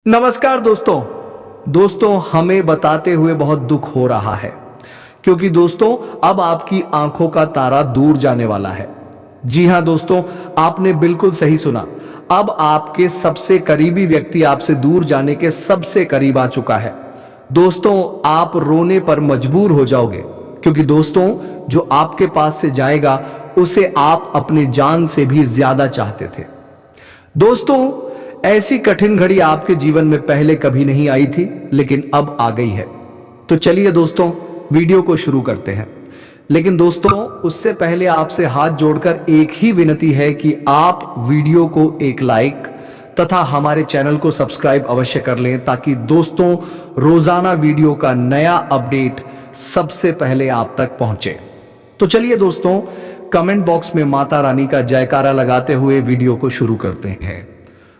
नमस्कार दोस्तों हमें बताते हुए बहुत दुख हो रहा है क्योंकि दोस्तों अब आपकी आंखों का तारा दूर जाने वाला है। जी हां दोस्तों, आपने बिल्कुल सही सुना। अब आपके सबसे करीबी व्यक्ति आपसे दूर जाने के सबसे करीब आ चुका है। दोस्तों, आप रोने पर मजबूर हो जाओगे क्योंकि दोस्तों जो आपके पास से जाएगा उसे आप अपनी जान से भी ज्यादा चाहते थे। दोस्तों, ऐसी कठिन घड़ी आपके जीवन में पहले कभी नहीं आई थी, लेकिन अब आ गई है। तो चलिए दोस्तों, वीडियो को शुरू करते हैं। लेकिन दोस्तों, उससे पहले आपसे हाथ जोड़कर एक ही विनती है कि आप वीडियो को एक लाइक तथा हमारे चैनल को सब्सक्राइब अवश्य कर लें, ताकि दोस्तों रोजाना वीडियो का नया अपडेट सबसे पहले आप तक पहुंचे। तो चलिए दोस्तों, कमेंट बॉक्स में माता रानी का जयकारा लगाते हुए वीडियो को शुरू करते हैं।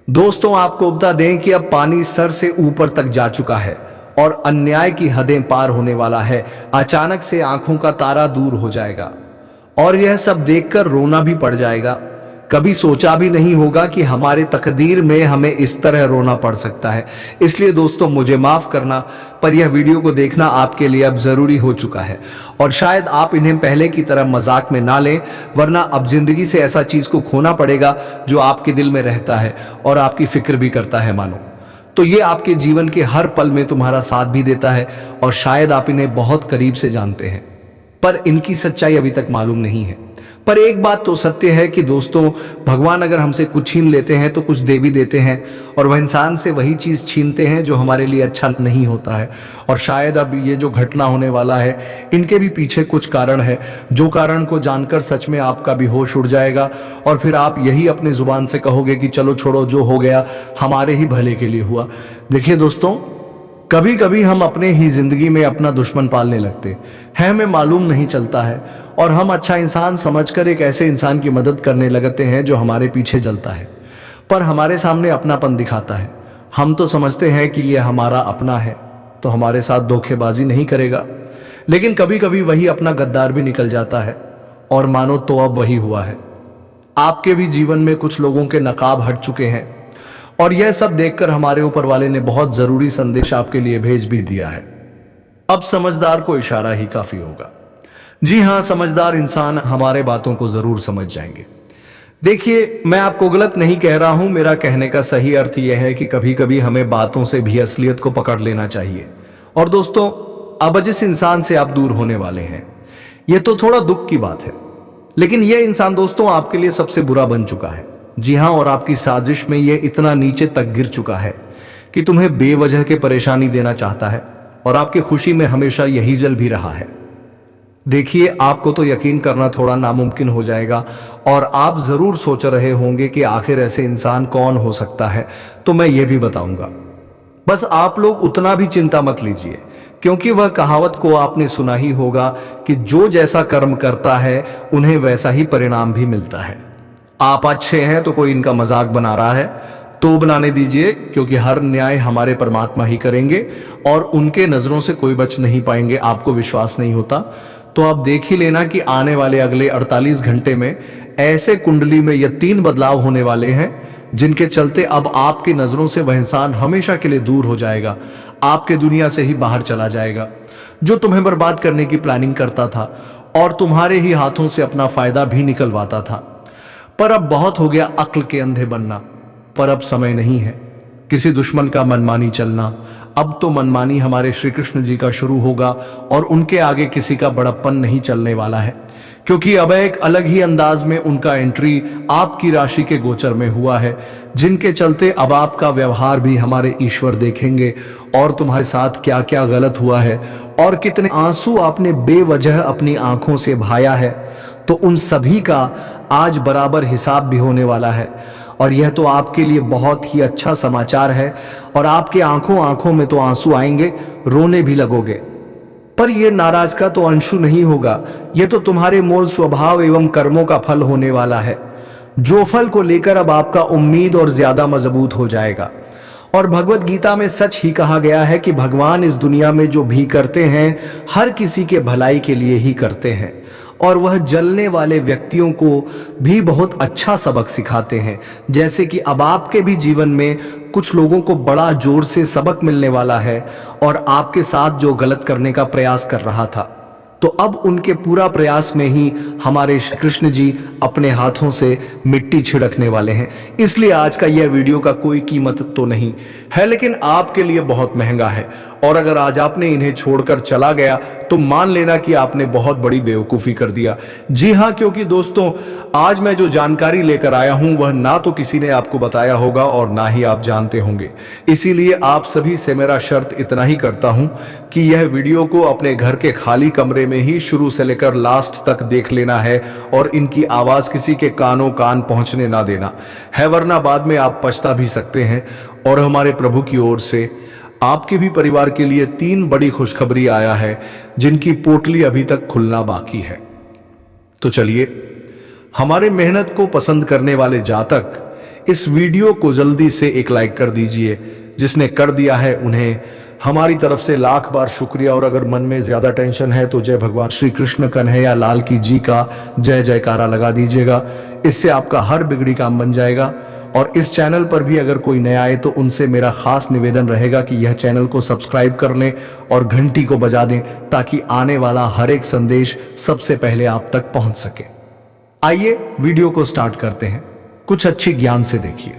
दोस्तों, आपको बता दें कि अब पानी सर से ऊपर तक जा चुका है और अन्याय की हदें पार होने वाला है। अचानक से आंखों का तारा दूर हो जाएगा और यह सब देखकर रोना भी पड़ जाएगा। कभी सोचा भी नहीं होगा कि हमारे तकदीर में हमें इस तरह रोना पड़ सकता है। इसलिए दोस्तों मुझे माफ करना, पर यह वीडियो को देखना आपके लिए अब जरूरी हो चुका है और शायद आप इन्हें पहले की तरह मजाक में ना लें, वरना अब जिंदगी से ऐसा चीज को खोना पड़ेगा जो आपके दिल में रहता है और आपकी फिक्र भी करता है मानो। तो ये आपके जीवन के हर पल में तुम्हारा साथ भी देता है और शायद आप इन्हें बहुत करीब से जानते हैं, पर इनकी सच्चाई अभी तक मालूम नहीं है। पर एक बात तो सत्य है कि दोस्तों, भगवान अगर हमसे कुछ छीन लेते हैं तो कुछ दे भी देते हैं, और वह इंसान से वही चीज छीनते हैं जो हमारे लिए अच्छा नहीं होता है। और शायद अब ये जो घटना होने वाला है, इनके भी पीछे कुछ कारण है, जो कारण को जानकर सच में आपका भी होश उड़ जाएगा और फिर आप यही अपने जुबान से कहोगे कि चलो छोड़ो, जो हो गया हमारे ही भले के लिए हुआ। देखिए दोस्तों, कभी कभी हम अपने ही जिंदगी में अपना दुश्मन पालने लगते हैं, हमें मालूम नहीं चलता है, और हम अच्छा इंसान समझकर एक ऐसे इंसान की मदद करने लगते हैं जो हमारे पीछे जलता है, पर हमारे सामने अपनापन दिखाता है। हम तो समझते हैं कि यह हमारा अपना है तो हमारे साथ धोखेबाजी नहीं करेगा, लेकिन कभी कभी वही अपना गद्दार भी निकल जाता है, और मानो तो अब वही हुआ है। आपके भी जीवन में कुछ लोगों के नकाब हट चुके हैं और यह सब देखकर हमारे ऊपर वाले ने बहुत जरूरी संदेश आपके लिए भेज भी दिया है। अब समझदार को इशारा ही काफी होगा। जी हां, समझदार इंसान हमारे बातों को जरूर समझ जाएंगे। देखिए, मैं आपको गलत नहीं कह रहा हूं, मेरा कहने का सही अर्थ यह है कि कभी कभी हमें बातों से भी असलियत को पकड़ लेना चाहिए। और दोस्तों, अब जिस इंसान से आप दूर होने वाले हैं, यह तो थोड़ा दुख की बात है, लेकिन यह इंसान दोस्तों आपके लिए सबसे बुरा बन चुका है। जी हां, और आपकी साजिश में यह इतना नीचे तक गिर चुका है कि तुम्हें बेवजह के परेशानी देना चाहता है, और आपकी खुशी में हमेशा यही जल भी रहा है। देखिए, आपको तो यकीन करना थोड़ा नामुमकिन हो जाएगा और आप जरूर सोच रहे होंगे कि आखिर ऐसे इंसान कौन हो सकता है, तो मैं ये भी बताऊंगा। बस आप लोग उतना भी चिंता मत लीजिए, क्योंकि वह कहावत को आपने सुना ही होगा कि जो जैसा कर्म करता है उन्हें वैसा ही परिणाम भी मिलता है। आप अच्छे हैं तो कोई इनका मजाक बना रहा है तो बनाने दीजिए, क्योंकि हर न्याय हमारे परमात्मा ही करेंगे और उनके नजरों से कोई बच नहीं पाएंगे। आपको विश्वास नहीं होता तो आप देख ही लेना कि आने वाले अगले 48 घंटे में ऐसे कुंडली में ये 3 बदलाव होने वाले हैं, जिनके चलते अब आपकी नजरों से वह इंसान हमेशा के लिए दूर हो जाएगा, आपके दुनिया से ही बाहर चला जाएगा, जो तुम्हें बर्बाद करने की प्लानिंग करता था और तुम्हारे ही हाथों से अपना फायदा भी निकलवाता था। पर अब बहुत हो गया अक्ल के अंधे बनना, पर अब समय नहीं है किसी दुश्मन का मनमानी चलना। अब तो मनमानी हमारे श्री कृष्ण जी का शुरू होगा और उनके आगे किसी का बड़प्पन नहीं चलने वाला है, क्योंकि अब एक अलग ही अंदाज में उनका एंट्री आपकी राशि के गोचर में हुआ है, जिनके चलते अब आपका व्यवहार भी हमारे ईश्वर देखेंगे और तुम्हारे साथ क्या क्या गलत हुआ है और कितने आंसू आपने बेवजह अपनी आंखों से बहाया है, तो उन सभी का आज बराबर हिसाब भी होने वाला है। और यह तो आपके लिए बहुत ही अच्छा समाचार है, और आपके आंखों आंखों में तो आंसू आएंगे, रोने भी लगोगे। पर यह नाराज का तो अंशु नहीं होगा, यह तो तुम्हारे मूल स्वभाव एवं कर्मों का फल होने वाला है, जो फल को लेकर अब आपका उम्मीद और ज्यादा मजबूत हो जाएगा। और भगवत गीता में सच ही कहा गया है कि भगवान इस दुनिया में जो भी करते हैं हर किसी के भलाई के लिए ही करते हैं, और वह जलने वाले व्यक्तियों को भी बहुत अच्छा सबक सिखाते हैं। जैसे कि अब आपके भी जीवन में कुछ लोगों को बड़ा जोर से सबक मिलने वाला है और आपके साथ जो गलत करने का प्रयास कर रहा था, तो अब उनके पूरा प्रयास में ही हमारे श्री कृष्ण जी अपने हाथों से मिट्टी छिड़कने वाले हैं। इसलिए आज का यह वीडियो का कोई कीमत तो नहीं है, लेकिन आपके लिए बहुत महंगा है। और अगर आज आपने इन्हें छोड़कर चला गया तो मान लेना कि आपने बहुत बड़ी बेवकूफ़ी कर दिया। जी हाँ, क्योंकि दोस्तों आज मैं जो जानकारी लेकर आया हूं वह ना तो किसी ने आपको बताया होगा और ना ही आप जानते होंगे। इसीलिए आप सभी से मेरा शर्त इतना ही करता हूं कि यह वीडियो को अपने घर के खाली कमरे में ही शुरू से लेकर लास्ट तक देख लेना है और इनकी आवाज किसी के कानों कान पहुंचने ना देना है, वरना बाद में आप पछता भी सकते हैं। और हमारे प्रभु की ओर से आपके भी परिवार के लिए 3 बड़ी खुशखबरी आया है जिनकी पोटली अभी तक खुलना बाकी है। तो चलिए, हमारे मेहनत को पसंद करने वाले जातक इस वीडियो को जल्दी से एक लाइक कर दीजिए। जिसने कर दिया है उन्हें हमारी तरफ से लाख बार शुक्रिया। और अगर मन में ज्यादा टेंशन है तो जय भगवान श्री कृष्ण कन्हैया लाल की जी का जय जयकारा लगा दीजिएगा। इससे आपका हर बिगड़ी काम बन जाएगा। और इस चैनल पर भी अगर कोई नया आए तो उनसे मेरा खास निवेदन रहेगा कि यह चैनल को सब्सक्राइब कर लें और घंटी को बजा दें ताकि आने वाला हर एक संदेश सबसे पहले आप तक पहुंच सके। आइए वीडियो को स्टार्ट करते हैं। कुछ अच्छी ज्ञान से देखिए।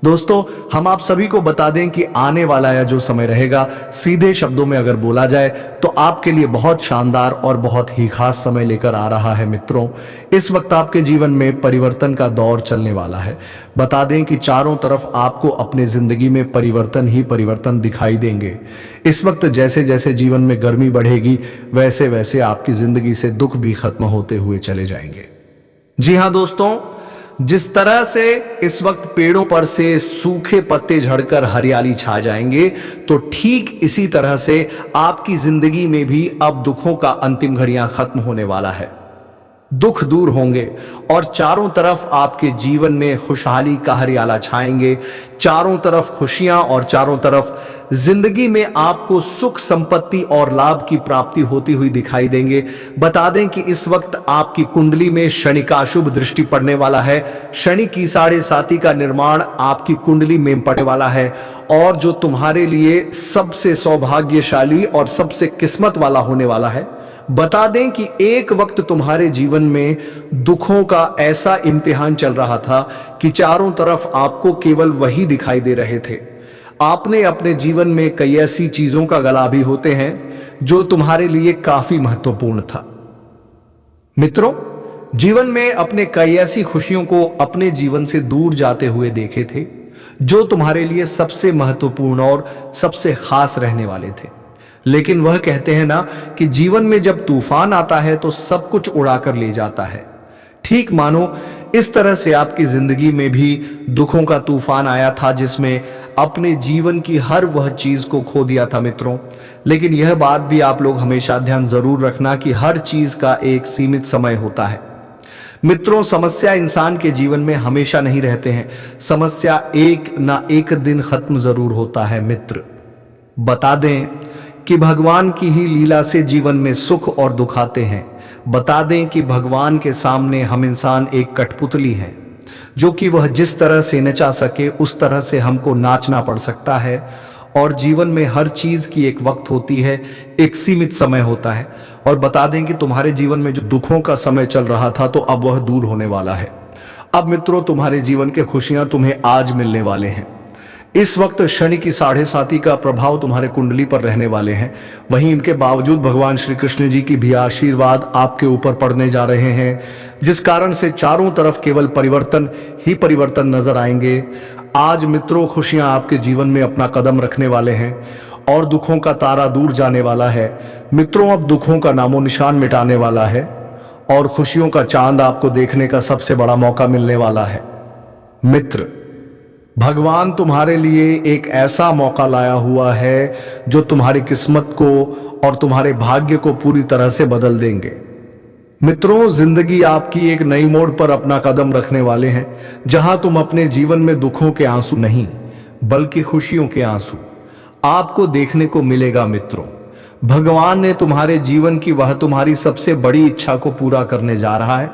दोस्तों, हम आप सभी को बता दें कि आने वाला यह जो समय रहेगा, सीधे शब्दों में अगर बोला जाए तो आपके लिए बहुत शानदार और बहुत ही खास समय लेकर आ रहा है। मित्रों, इस वक्त आपके जीवन में परिवर्तन का दौर चलने वाला है। बता दें कि चारों तरफ आपको अपनी जिंदगी में परिवर्तन ही परिवर्तन दिखाई देंगे। इस वक्त जैसे जैसे जीवन में गर्मी बढ़ेगी वैसे वैसे आपकी जिंदगी से दुख भी खत्म होते हुए चले जाएंगे। जी हाँ दोस्तों, जिस तरह से इस वक्त पेड़ों पर से सूखे पत्ते झड़कर हरियाली छा जाएंगे, तो ठीक इसी तरह से आपकी जिंदगी में भी अब दुखों का अंतिम घड़ियां खत्म होने वाला है। दुख दूर होंगे और चारों तरफ आपके जीवन में खुशहाली का हरियाला छाएंगे। चारों तरफ खुशियां और चारों तरफ जिंदगी में आपको सुख संपत्ति और लाभ की प्राप्ति होती हुई दिखाई देंगे। बता दें कि इस वक्त आपकी कुंडली में शनि का शुभ दृष्टि पड़ने वाला है। शनि की 7.5 का निर्माण आपकी कुंडली में पड़ने वाला है और जो तुम्हारे लिए सबसे सौभाग्यशाली और सबसे किस्मत वाला होने वाला है। बता दें कि एक वक्त तुम्हारे जीवन में दुखों का ऐसा इम्तिहान चल रहा था कि चारों तरफ आपको केवल वही दिखाई दे रहे थे। आपने अपने जीवन में कई ऐसी चीजों का गला भी होते हैं जो तुम्हारे लिए काफी महत्वपूर्ण था। मित्रों, जीवन में अपने कई ऐसी खुशियों को अपने जीवन से दूर जाते हुए देखे थे जो तुम्हारे लिए सबसे महत्वपूर्ण और सबसे खास रहने वाले थे। लेकिन वह कहते हैं ना कि जीवन में जब तूफान आता है तो सब कुछ उड़ाकर ले जाता है। ठीक मानो इस तरह से आपकी जिंदगी में भी दुखों का तूफान आया था जिसमें अपने जीवन की हर वह चीज को खो दिया था। मित्रों, लेकिन यह बात भी आप लोग हमेशा ध्यान जरूर रखना कि हर चीज का एक सीमित समय होता है। मित्रों, समस्या इंसान के जीवन में हमेशा नहीं रहते हैं। समस्या एक ना एक दिन खत्म जरूर होता है। मित्र, बता दें कि भगवान की ही लीला से जीवन में सुख और दुख आते हैं। बता दें कि भगवान के सामने हम इंसान एक कठपुतली हैं, जो कि वह जिस तरह से नचा सके उस तरह से हमको नाचना पड़ सकता है। और जीवन में हर चीज की एक वक्त होती है, एक सीमित समय होता है। और बता दें कि तुम्हारे जीवन में जो दुखों का समय चल रहा था तो अब वह दूर होने वाला है। अब मित्रों, तुम्हारे जीवन के खुशियां तुम्हें आज मिलने वाले हैं। इस वक्त शनि की 7.5 का प्रभाव तुम्हारे कुंडली पर रहने वाले हैं। वहीं इनके बावजूद भगवान श्री कृष्ण जी की भी आशीर्वाद आपके ऊपर पड़ने जा रहे हैं, जिस कारण से चारों तरफ केवल परिवर्तन ही परिवर्तन नजर आएंगे। आज मित्रों, खुशियां आपके जीवन में अपना कदम रखने वाले हैं और दुखों का तारा दूर जाने वाला है। मित्रों, अब दुखों का नामो निशान मिटाने वाला है और खुशियों का चांद आपको देखने का सबसे बड़ा मौका मिलने वाला है। मित्र, भगवान तुम्हारे लिए एक ऐसा मौका लाया हुआ है जो तुम्हारी किस्मत को और तुम्हारे भाग्य को पूरी तरह से बदल देंगे। मित्रों, जिंदगी आपकी एक नई मोड़ पर अपना कदम रखने वाले हैं, जहां तुम अपने जीवन में दुखों के आंसू नहीं बल्कि खुशियों के आंसू आपको देखने को मिलेगा। मित्रों, भगवान ने तुम्हारे जीवन की वह तुम्हारी सबसे बड़ी इच्छा को पूरा करने जा रहा है,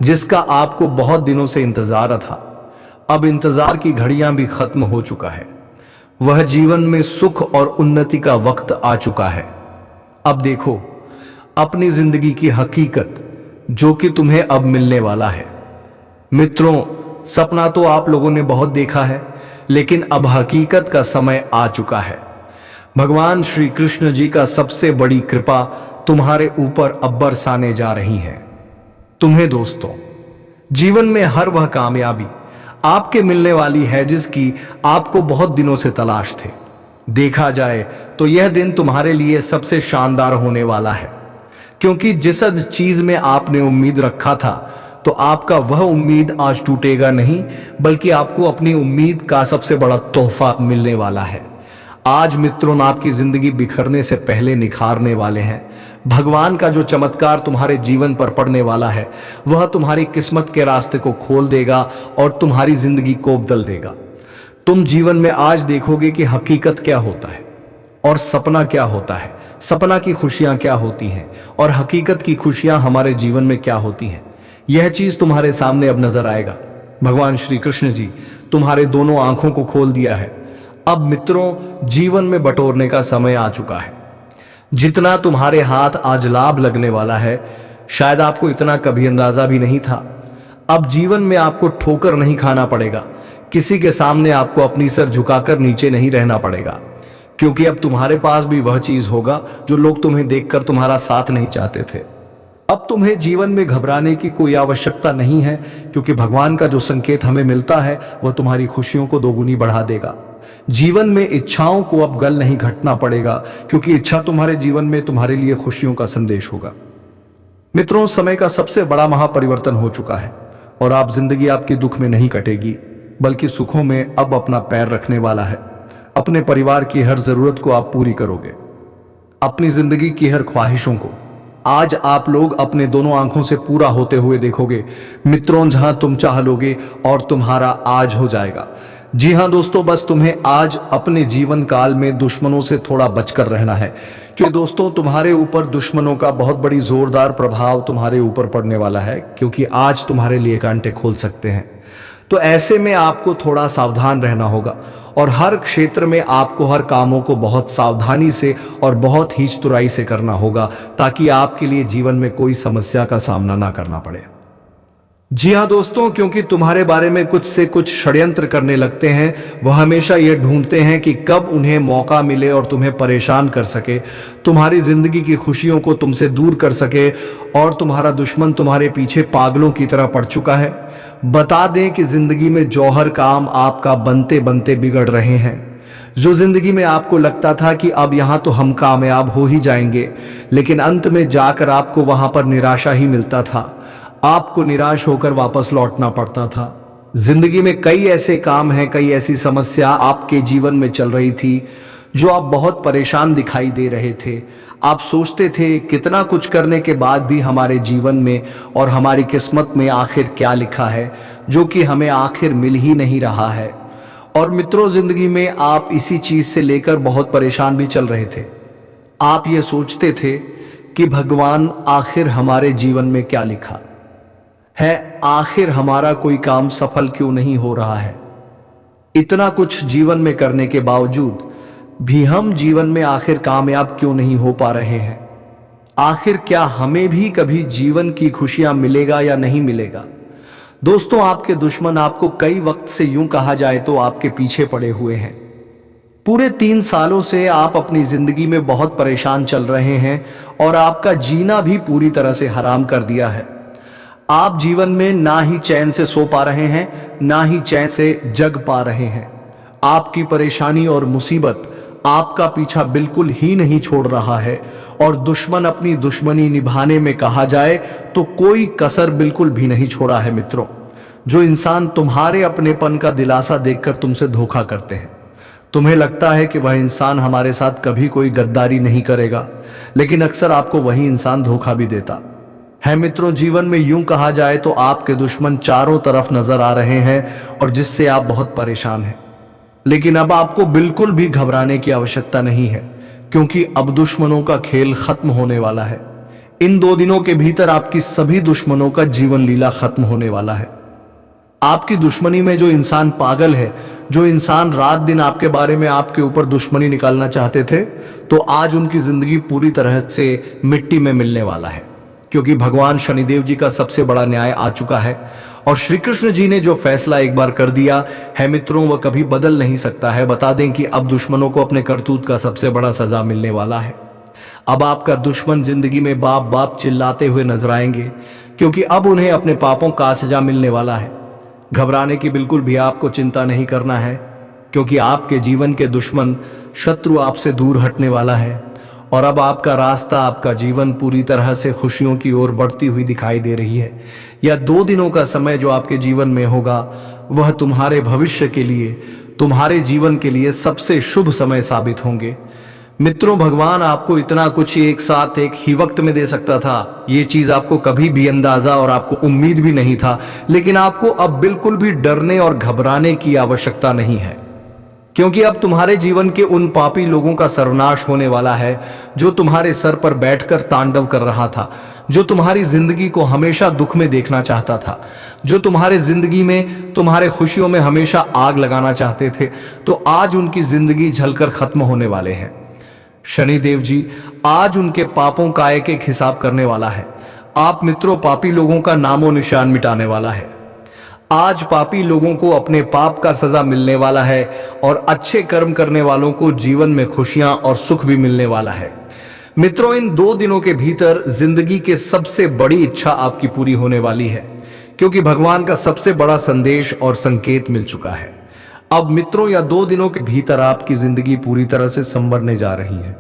जिसका आपको बहुत दिनों से इंतजार था। अब इंतजार की घड़ियां भी खत्म हो चुका है। वह जीवन में सुख और उन्नति का वक्त आ चुका है। अब देखो अपनी जिंदगी की हकीकत जो कि तुम्हें अब मिलने वाला है। मित्रों, सपना तो आप लोगों ने बहुत देखा है, लेकिन अब हकीकत का समय आ चुका है। भगवान श्री कृष्ण जी का सबसे बड़ी कृपा तुम्हारे ऊपर अब बरसाने जा रही है। तुम्हें दोस्तों, जीवन में हर वह कामयाबी आपके मिलने वाली है जिसकी आपको बहुत दिनों से तलाश थे। देखा जाए तो यह दिन तुम्हारे लिए सबसे शानदार होने वाला है, क्योंकि जिस चीज में आपने उम्मीद रखा था तो आपका वह उम्मीद आज टूटेगा नहीं, बल्कि आपको अपनी उम्मीद का सबसे बड़ा तोहफा मिलने वाला है। आज मित्रों, आपकी जिंदगी बिखरने से पहले निखारने वाले हैं। भगवान का जो चमत्कार तुम्हारे जीवन पर पड़ने वाला है वह तुम्हारी किस्मत के रास्ते को खोल देगा और तुम्हारी जिंदगी को बदल देगा। तुम जीवन में आज देखोगे कि हकीकत क्या होता है और सपना क्या होता है, सपना की खुशियां क्या होती हैं और हकीकत की खुशियां हमारे जीवन में क्या होती हैं। यह चीज तुम्हारे सामने अब नजर आएगा। भगवान श्री कृष्ण जी तुम्हारे दोनों आंखों को खोल दिया है। अब मित्रों, जीवन में बटोरने का समय आ चुका है। जितना तुम्हारे हाथ आज लाभ लगने वाला है, शायद आपको इतना कभी अंदाजा भी नहीं था। अब जीवन में आपको ठोकर नहीं खाना पड़ेगा, किसी के सामने आपको अपनी सर झुकाकर नीचे नहीं रहना पड़ेगा, क्योंकि अब तुम्हारे पास भी वह चीज होगा जो लोग तुम्हें देखकर तुम्हारा साथ नहीं चाहते थे। अब तुम्हें जीवन में घबराने की कोई आवश्यकता नहीं है, क्योंकि भगवान का जो संकेत हमें मिलता है वह तुम्हारी खुशियों को दोगुनी बढ़ा देगा। जीवन में इच्छाओं को अब गल नहीं घटना पड़ेगा, क्योंकि इच्छा तुम्हारे जीवन में तुम्हारे लिए खुशियों का संदेश होगा। मित्रों, समय का सबसे बड़ा महापरिवर्तन हो चुका है और आप जिंदगी आपके दुख में नहीं कटेगी, बल्कि सुखों में अब अपना पैर रखने वाला है। अपने परिवार की हर जरूरत को आप पूरी करोगे, अपनी जिंदगी की हर ख्वाहिशों को आज आप लोग अपने दोनों आंखों से पूरा होते हुए देखोगे। मित्रों, जहां तुम चाह लोगे और तुम्हारा आज हो जाएगा। जी हां दोस्तों, बस तुम्हें आज अपने जीवन काल में दुश्मनों से थोड़ा बचकर रहना है, क्योंकि दोस्तों तुम्हारे ऊपर दुश्मनों का बहुत बड़ी जोरदार प्रभाव तुम्हारे ऊपर पड़ने वाला है, क्योंकि आज तुम्हारे लिए कांटे खोल सकते हैं। तो ऐसे में आपको थोड़ा सावधान रहना होगा और हर क्षेत्र में आपको हर कामों को बहुत सावधानी से और बहुत ही चतुराई से करना होगा, ताकि आपके लिए जीवन में कोई समस्या का सामना ना करना पड़े। जी हाँ दोस्तों, क्योंकि तुम्हारे बारे में कुछ से कुछ षड्यंत्र करने लगते हैं। वह हमेशा यह ढूंढते हैं कि कब उन्हें मौका मिले और तुम्हें परेशान कर सके, तुम्हारी जिंदगी की खुशियों को तुमसे दूर कर सके। और तुम्हारा दुश्मन तुम्हारे पीछे पागलों की तरह पड़ चुका है। बता दें कि जिंदगी में जौहर काम आपका बनते बनते बिगड़ रहे हैं। जो जिंदगी में आपको लगता था कि अब यहां तो हम कामयाब हो ही जाएंगे, लेकिन अंत में जाकर आपको वहां पर निराशा ही मिलता था। आपको निराश होकर वापस लौटना पड़ता था। जिंदगी में कई ऐसे काम हैं, कई ऐसी समस्या आपके जीवन में चल रही थी जो आप बहुत परेशान दिखाई दे रहे थे। आप सोचते थे कितना कुछ करने के बाद भी हमारे जीवन में और हमारी किस्मत में आखिर क्या लिखा है, जो कि हमें आखिर मिल ही नहीं रहा है। और मित्रों, जिंदगी में आप इसी चीज से लेकर बहुत परेशान भी चल रहे थे। आप ये सोचते थे कि भगवान आखिर हमारे जीवन में क्या लिखा है, आखिर हमारा कोई काम सफल क्यों नहीं हो रहा है। इतना कुछ जीवन में करने के बावजूद भी हम जीवन में आखिर कामयाब क्यों नहीं हो पा रहे हैं। आखिर क्या हमें भी कभी जीवन की खुशियां मिलेगा या नहीं मिलेगा। दोस्तों, आपके दुश्मन आपको कई वक्त से यूं कहा जाए तो आपके पीछे पड़े हुए हैं। पूरे 3 सालों से आप अपनी जिंदगी में बहुत परेशान चल रहे हैं और आपका जीना भी पूरी तरह से हराम कर दिया है। आप जीवन में ना ही चैन से सो पा रहे हैं, ना ही चैन से जग पा रहे हैं। आपकी परेशानी और मुसीबत आपका पीछा बिल्कुल ही नहीं छोड़ रहा है और दुश्मन अपनी दुश्मनी निभाने में कहा जाए तो कोई कसर बिल्कुल भी नहीं छोड़ा है। मित्रों, जो इंसान तुम्हारे अपनेपन का दिलासा देखकर तुमसे धोखा करते हैं, तुम्हें लगता है कि वह इंसान हमारे साथ कभी कोई गद्दारी नहीं करेगा, लेकिन अक्सर आपको वही इंसान धोखा भी देता है। मित्रों, जीवन में यूं कहा जाए तो आपके दुश्मन चारों तरफ नजर आ रहे हैं और जिससे आप बहुत परेशान हैं। लेकिन अब आपको बिल्कुल भी घबराने की आवश्यकता नहीं है, क्योंकि अब दुश्मनों का खेल खत्म होने वाला है। इन 2 दिनों के भीतर आपकी सभी दुश्मनों का जीवन लीला खत्म होने वाला है। आपकी दुश्मनी में जो इंसान पागल है, जो इंसान रात दिन आपके बारे में आपके ऊपर दुश्मनी निकालना चाहते थे, तो आज उनकी जिंदगी पूरी तरह से मिट्टी में मिलने वाला है, क्योंकि भगवान शनिदेव जी का सबसे बड़ा न्याय आ चुका है। और श्री कृष्ण जी ने जो फैसला एक बार कर दिया है मित्रों, वह कभी बदल नहीं सकता है। बता दें कि अब दुश्मनों को अपने करतूत का सबसे बड़ा सजा मिलने वाला है। अब आपका दुश्मन जिंदगी में बाप बाप चिल्लाते हुए नजर आएंगे, क्योंकि अब उन्हें अपने पापों का सजा मिलने वाला है। घबराने की बिल्कुल भी आपको चिंता नहीं करना है, क्योंकि आपके जीवन के दुश्मन शत्रु आपसे दूर हटने वाला है। और अब आपका रास्ता, आपका जीवन पूरी तरह से खुशियों की ओर बढ़ती हुई दिखाई दे रही है। यह 2 दिनों का समय जो आपके जीवन में होगा, वह तुम्हारे भविष्य के लिए, तुम्हारे जीवन के लिए सबसे शुभ समय साबित होंगे। मित्रों, भगवान आपको इतना कुछ एक साथ एक ही वक्त में दे सकता था, ये चीज आपको कभी भी अंदाजा और आपको उम्मीद भी नहीं था। लेकिन आपको अब बिल्कुल भी डरने और घबराने की आवश्यकता नहीं है, क्योंकि अब तुम्हारे जीवन के उन पापी लोगों का सर्वनाश होने वाला है जो तुम्हारे सर पर बैठकर तांडव कर रहा था, जो तुम्हारी जिंदगी को हमेशा दुख में देखना चाहता था, जो तुम्हारे जिंदगी में, तुम्हारे खुशियों में हमेशा आग लगाना चाहते थे। तो आज उनकी जिंदगी जलकर खत्म होने वाले हैं। शनिदेव जी आज उनके पापों का एक एक हिसाब करने वाला है। आप मित्रों, पापी लोगों का नामो निशान मिटाने वाला है। आज पापी लोगों को अपने पाप का सजा मिलने वाला है और अच्छे कर्म करने वालों को जीवन में खुशियां और सुख भी मिलने वाला है। मित्रों, इन 2 दिनों के भीतर जिंदगी के सबसे बड़ी इच्छा आपकी पूरी होने वाली है, क्योंकि भगवान का सबसे बड़ा संदेश और संकेत मिल चुका है। अब मित्रों, या 2 दिनों के भीतर आपकी जिंदगी पूरी तरह से संवरने जा रही है।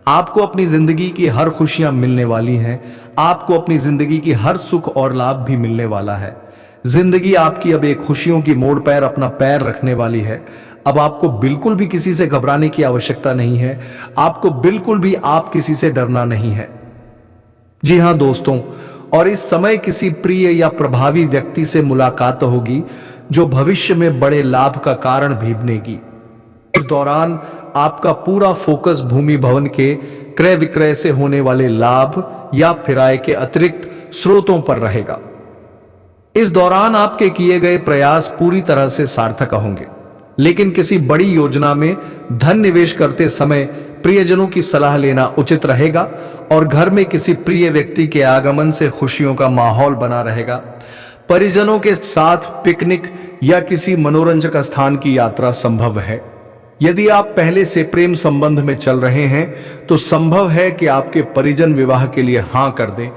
आपको अपनी जिंदगी की हर खुशियां मिलने वाली हैं। आपको अपनी जिंदगी की हर सुख और लाभ भी मिलने वाला है। जिंदगी आपकी अब एक खुशियों की मोड़ पर अपना पैर रखने वाली है। अब आपको बिल्कुल भी किसी से घबराने की आवश्यकता नहीं है। आपको बिल्कुल भी आप किसी से डरना नहीं है। जी हाँ दोस्तों, और इस समय किसी प्रिय या प्रभावी व्यक्ति से मुलाकात होगी जो भविष्य में बड़े लाभ का कारण भी बनेगी। इस दौरान आपका पूरा फोकस भूमि भवन के क्रय विक्रय से होने वाले लाभ या फिर आय के अतिरिक्त स्रोतों पर रहेगा। इस दौरान आपके किए गए प्रयास पूरी तरह से सार्थक होंगे, लेकिन किसी बड़ी योजना में धन निवेश करते समय प्रियजनों की सलाह लेना उचित रहेगा। और घर में किसी प्रिय व्यक्ति के आगमन से खुशियों का माहौल बना रहेगा। परिजनों के साथ पिकनिक या किसी मनोरंजक स्थान की यात्रा संभव है। यदि आप पहले से प्रेम संबंध में चल रहे हैं तो संभव है कि आपके परिजन विवाह के लिए हां कर दें।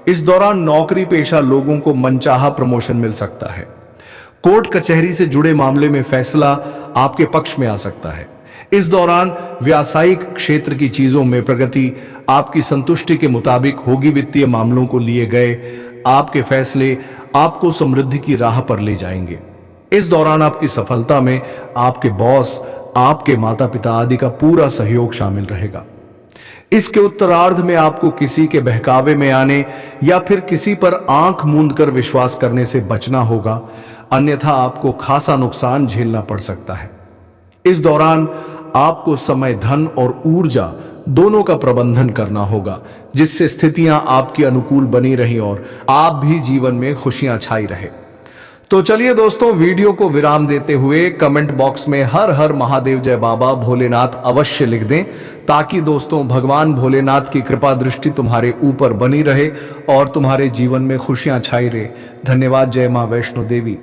इस दौरान नौकरी पेशा लोगों को मनचाहा प्रमोशन मिल सकता है। कोर्ट कचहरी से जुड़े मामले में फैसला आपके पक्ष में आ सकता है। इस दौरान व्यावसायिक क्षेत्र की चीजों में प्रगति आपकी संतुष्टि के मुताबिक होगी। वित्तीय मामलों को लिए गए आपके फैसले आपको समृद्धि की राह पर ले जाएंगे। इस दौरान आपकी सफलता में आपके बॉस, आपके माता पिता आदि का पूरा सहयोग शामिल रहेगा। इसके उत्तरार्ध में आपको किसी के बहकावे में आने या फिर किसी पर आंख मूंद कर विश्वास करने से बचना होगा, अन्यथा आपको खासा नुकसान झेलना पड़ सकता है। इस दौरान आपको समय, धन और ऊर्जा दोनों का प्रबंधन करना होगा, जिससे स्थितियां आपकी अनुकूल बनी रही और आप भी जीवन में खुशियां छाई रहे। तो चलिए दोस्तों, वीडियो को विराम देते हुए कमेंट बॉक्स में हर हर महादेव जय बाबा भोलेनाथ अवश्य लिख दें, ताकि दोस्तों भगवान भोलेनाथ की कृपा दृष्टि तुम्हारे ऊपर बनी रहे और तुम्हारे जीवन में खुशियां छाई रहे। धन्यवाद। जय मां वैष्णो देवी।